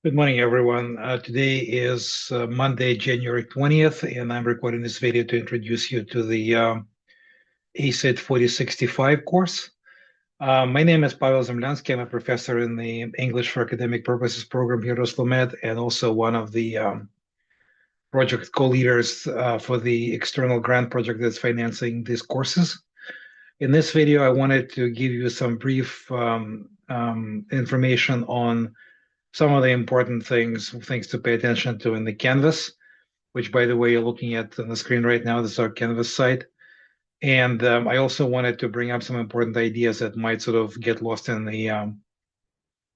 Good morning, everyone. Today is Monday, January 20th, and I'm recording this video to introduce you to the ACIT 4065 course. My name is Pavel Zemlyansky. I'm a professor in the English for Academic Purposes program here at Oslo Med, and also one of the project co-leaders for the external grant project that's financing these courses. In this video, I wanted to give you some brief information on some of the important things to pay attention to in the Canvas, which, by the way, you're looking at on the screen right now. This is our Canvas site. And I also wanted to bring up some important ideas that might sort of get lost in the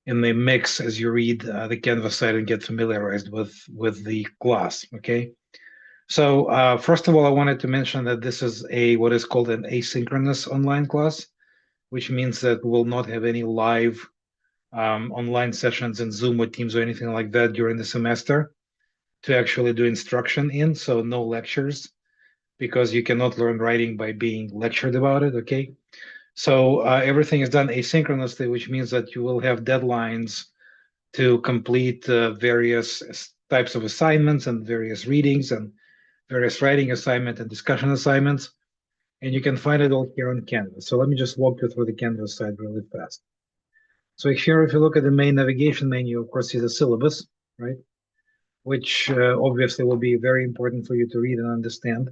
mix as you read the Canvas site and get familiarized with the class. Okay. So first of all, I wanted to mention that this is what is called an asynchronous online class, which means that we'll not have any live online sessions in Zoom or Teams or anything like that during the semester to actually do instruction in. So no lectures, because you cannot learn writing by being lectured about it. Okay. So everything is done asynchronously, which means that you will have deadlines to complete various types of assignments and various readings and various writing assignment and discussion assignments. And you can find it all here on Canvas. So let me just walk you through the Canvas site really fast. So here, if you look at the main navigation menu, of course, is the syllabus, right? Which obviously will be very important for you to read and understand.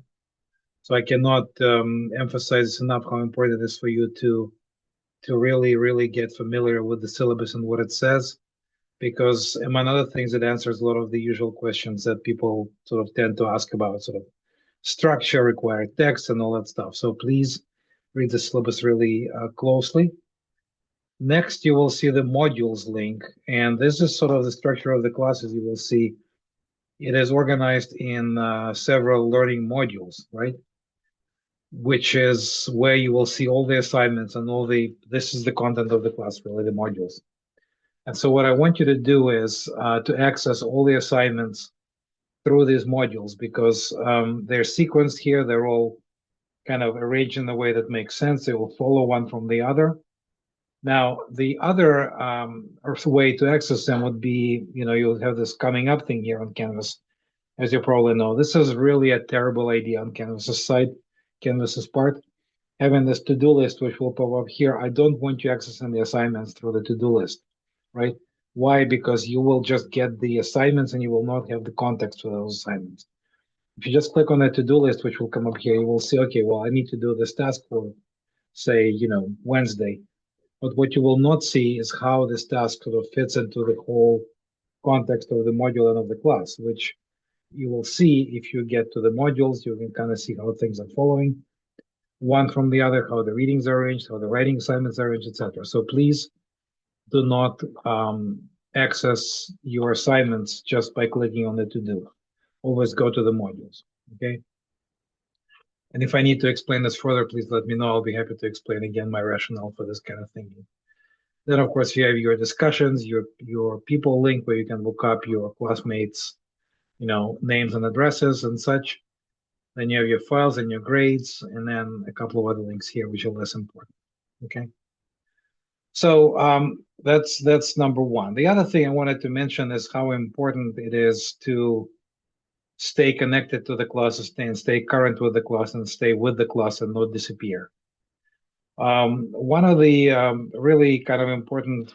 So I cannot emphasize enough how important it is for you to really get familiar with the syllabus and what it says, because among other things, it answers a lot of the usual questions that people sort of tend to ask about, sort of structure, required text, and all that stuff. So please read the syllabus really closely. Next, you will see the modules link, and this is sort of the structure of the classes. You will see it is organized in several learning modules, right? Which is where you will see all the assignments and this is the content of the class, really, the modules. And so what I want you to do is to access all the assignments through these modules, because they're sequenced here. They're all kind of arranged in a way that makes sense. They will follow one from the other. Now, the other way to access them would be, you'll have this coming up thing here on Canvas. As you probably know, this is really a terrible idea on Canvas's side, Canvas's part. Having this to-do list, which will pop up here, I don't want you accessing the assignments through the to-do list, right? Why? Because you will just get the assignments and you will not have the context for those assignments. If you just click on the to-do list, which will come up here, you will see, okay, well, I need to do this task for, say, Wednesday. But what you will not see is how this task sort of fits into the whole context of the module and of the class, which you will see if you get to the modules. You can kind of see how things are following one from the other, how the readings are arranged, how the writing assignments are arranged, etc. So please do not access your assignments just by clicking on the to-do. Always go to the modules, okay? And if I need to explain this further, please let me know. I'll be happy to explain again my rationale for this kind of thinking. Then, of course, you have your discussions, your people link, where you can look up your classmates, names and addresses and such. Then you have your files and your grades, and then a couple of other links here, which are less important. Okay. So that's number one. The other thing I wanted to mention is how important it is to stay connected to the classes and stay current with the class and stay with the class and not disappear. One of the really kind of important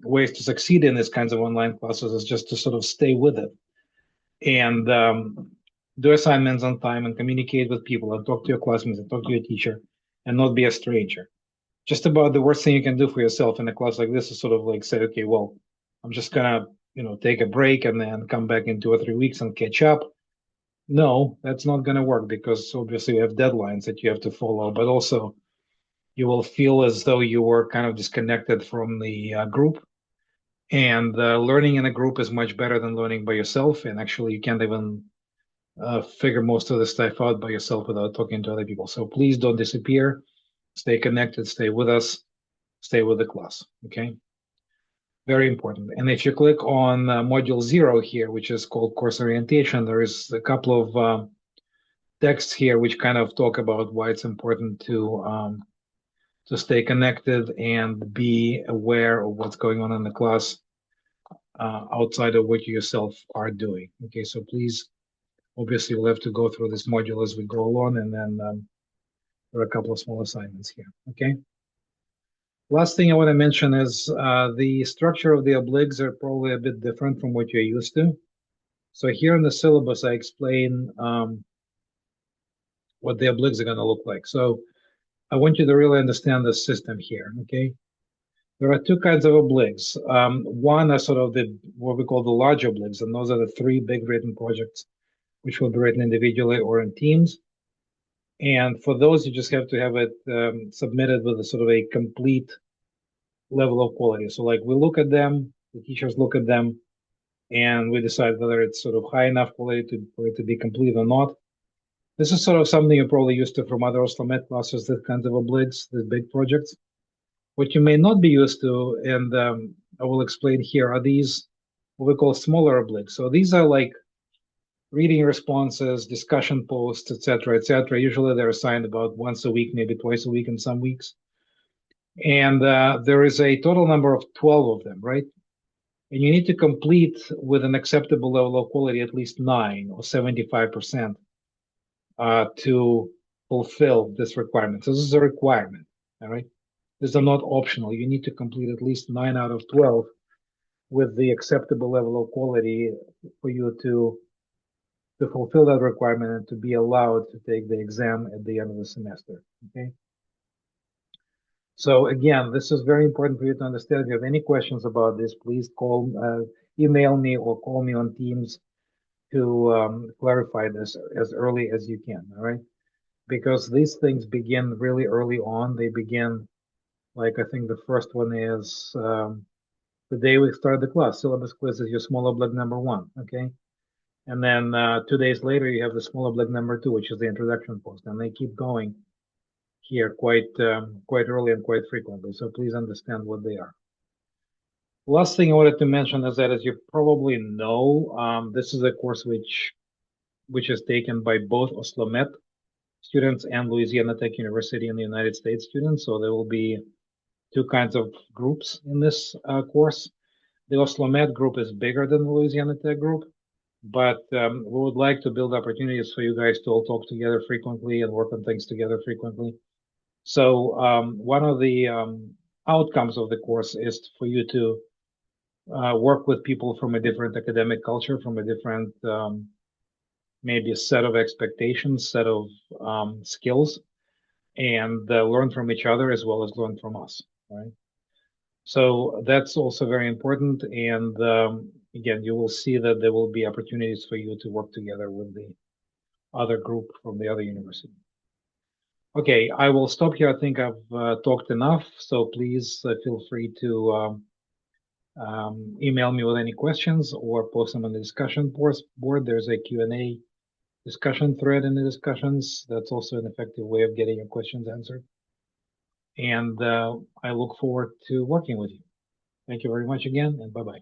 ways to succeed in these kinds of online classes is just to sort of stay with it and do assignments on time and communicate with people and talk to your classmates and talk to your teacher and not be a stranger. Just about the worst thing you can do for yourself in a class like this is sort of like say, okay, well, I'm just gonna, take a break and then come back in 2 or 3 weeks and catch up. No, that's not gonna work, because obviously you have deadlines that you have to follow, but also you will feel as though you were kind of disconnected from the group. And learning in a group is much better than learning by yourself. And actually, you can't even figure most of the stuff out by yourself without talking to other people. So please don't disappear. Stay connected, stay with us, stay with the class, okay? Very important. And if you click on module 0 here, which is called course orientation, there is a couple of texts here which kind of talk about why it's important to stay connected and be aware of what's going on in the class. outside of what you yourself are doing. Okay, so please, obviously, we'll have to go through this module as we go along, and then there are a couple of small assignments here. Okay. Last thing I want to mention is the structure of the obliques are probably a bit different from what you're used to. So here in the syllabus, I explain what the obliques are going to look like. So I want you to really understand the system here, okay? There are two kinds of obliques. One are sort of what we call the large obliques, and those are the three big written projects, which will be written individually or in teams. And for those, you just have to have it submitted with a sort of a complete level of quality. So like we look at them, the teachers look at them, and we decide whether it's sort of high enough quality for it to be complete or not. This is sort of something you're probably used to from other OSLOMET classes, this kinds of obliques, the big projects. What you may not be used to, and I will explain here, are these what we call smaller obliques. So these are like reading responses, discussion posts, etc., etc. Usually they're assigned about once a week, maybe twice a week in some weeks. And there is a total number of 12 of them, right? And you need to complete with an acceptable level of quality at least 9 or 75% to fulfill this requirement. So this is a requirement, all right? These are not optional. You need to complete at least 9 out of 12 with the acceptable level of quality for you to fulfill that requirement and to be allowed to take the exam at the end of the semester, okay? So again, this is very important for you to understand. If you have any questions about this, please email me or call me on Teams to clarify this as early as you can, all right? Because these things begin really early on. They begin, like I think the first one is the day we start the class. Syllabus quiz is your small oblig number 1, okay? And then 2 days later, you have the small oblig number 2, which is the introduction post, and they keep going here quite early and quite frequently. So please understand what they are. Last thing I wanted to mention is that, as you probably know, this is a course which is taken by both OSLOMET students and Louisiana Tech University in the United States students. So there will be two kinds of groups in this course. The OSLOMET group is bigger than the Louisiana Tech group, but we would like to build opportunities for you guys to all talk together frequently and work on things together frequently. So one of the outcomes of the course is for you to work with people from a different academic culture, from a different maybe a set of expectations, set of skills, and learn from each other as well as learn from us, right? So that's also very important. And again, you will see that there will be opportunities for you to work together with the other group from the other university. Okay, I will stop here. I think I've talked enough. So please feel free to email me with any questions or post them on the discussion board. There's a Q&A discussion thread in the discussions. That's also an effective way of getting your questions answered. And I look forward to working with you. Thank you very much again, and bye-bye.